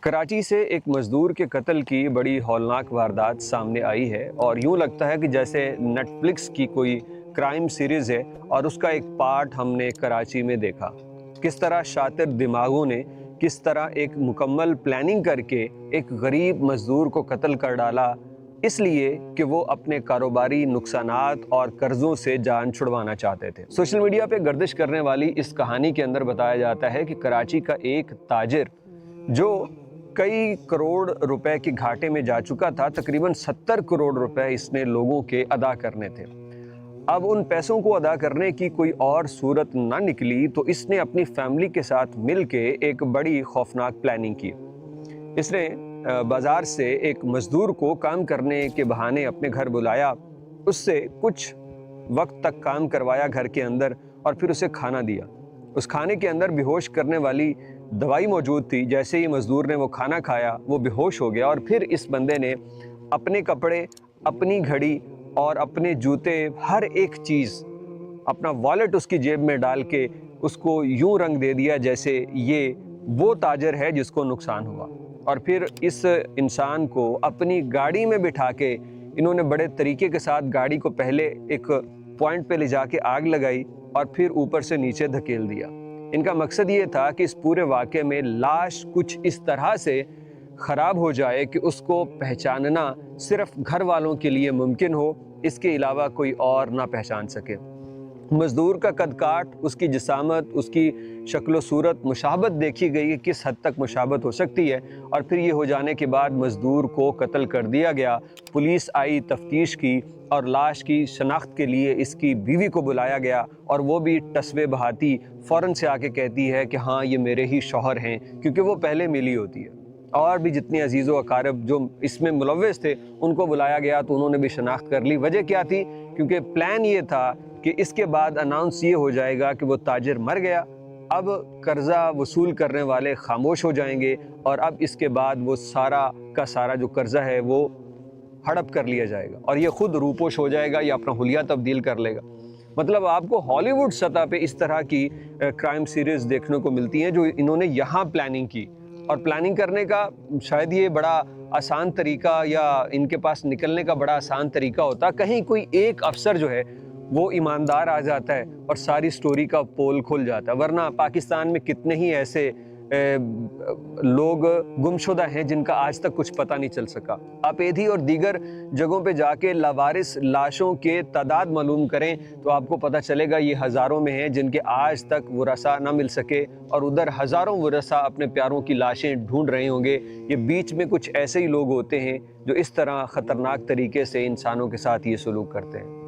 कराची से एक मज़दूर के कत्ल की बड़ी हौलनाक वारदात सामने आई है और यूं लगता है कि जैसे नेटफ्लिक्स की कोई क्राइम सीरीज़ है और उसका एक पार्ट हमने कराची में देखा। किस तरह शातिर दिमागों ने किस तरह एक मुकम्मल प्लानिंग करके एक गरीब मज़दूर को कत्ल कर डाला, इसलिए कि वो अपने कारोबारी नुकसानात और कर्ज़ों से जान छुड़वाना चाहते थे। सोशल मीडिया पे गर्दिश करने वाली इस कहानी के अंदर बताया जाता है कि कराची का एक ताजिर जो कई करोड़ रुपए के घाटे में जा चुका था, तकरीबन 70 करोड़ रुपए इसने लोगों के अदा करने थे। अब उन पैसों को अदा करने की कोई और सूरत ना निकली तो इसने अपनी फैमिली के साथ मिलके एक बड़ी खौफनाक प्लानिंग की। इसने बाज़ार से एक मज़दूर को काम करने के बहाने अपने घर बुलाया, उससे कुछ वक्त तक काम करवाया घर के अंदर और फिर उसे खाना दिया। उस खाने के अंदर बेहोश करने वाली दवाई मौजूद थी। जैसे ही मज़दूर ने वो खाना खाया वो बेहोश हो गया और फिर इस बंदे ने अपने कपड़े, अपनी घड़ी और अपने जूते, हर एक चीज़, अपना वॉलेट उसकी जेब में डाल के उसको यूं रंग दे दिया जैसे ये वो ताजर है जिसको नुकसान हुआ। और फिर इस इंसान को अपनी गाड़ी में बिठा के इन्होंने बड़े तरीके के साथ गाड़ी को पहले एक पॉइंट पे ले जाके आग लगाई और फिर ऊपर से नीचे धकेल दिया। इनका मकसद ये था कि इस पूरे वाक़े में लाश कुछ इस तरह से ख़राब हो जाए कि उसको पहचानना सिर्फ घर वालों के लिए मुमकिन हो, इसके अलावा कोई और ना पहचान सके। मज़दूर का कद काट, उसकी जिसामत, उसकी शक्ल सूरत, मुशाबत देखी गई कि किस हद तक मुशाबत हो सकती है। और फिर ये हो जाने के बाद मज़दूर को कत्ल कर दिया गया। पुलिस आई, तफ्तीश की और लाश की शनाख्त के लिए इसकी बीवी को बुलाया गया और वो भी टसवे बहाती फ़ौरन से आके कहती है कि हाँ, ये मेरे ही शौहर हैं, क्योंकि वो पहले मिली होती है। और भी जितनी अजीज़ व अकारब जो इसमें मुलव्वस थे उनको बुलाया गया तो उन्होंने भी शनाख्त कर ली। वजह क्या थी? क्योंकि प्लान ये था कि इसके बाद अनाउंस ये हो जाएगा कि वो ताजिर मर गया, अब कर्ज़ा वसूल करने वाले खामोश हो जाएंगे और अब इसके बाद वो सारा का सारा जो कर्ज़ा है वो हड़प कर लिया जाएगा और ये खुद रूपोश हो जाएगा या अपना हुलिया तब्दील कर लेगा। मतलब आपको हॉलीवुड सतह पे इस तरह की क्राइम सीरीज़ देखने को मिलती हैं जो इन्होंने यहाँ प्लानिंग की। और प्लानिंग करने का शायद ये बड़ा आसान तरीका या इनके पास निकलने का बड़ा आसान तरीका होता, कहीं कोई एक अफसर जो है वो ईमानदार आ जाता है और सारी स्टोरी का पोल खुल जाता है। वरना पाकिस्तान में कितने ही ऐसे लोग गुमशुदा हैं जिनका आज तक कुछ पता नहीं चल सका। आप एधी और दीगर जगहों पे जाके लावारिस लाशों के तादाद मालूम करें तो आपको पता चलेगा ये हज़ारों में हैं जिनके आज तक वरसा ना मिल सके और उधर हज़ारों वरसा अपने प्यारों की लाशें ढूंढ रहे होंगे। ये बीच में कुछ ऐसे ही लोग होते हैं जो इस तरह ख़तरनाक तरीके से इंसानों के साथ ये सलूक करते हैं।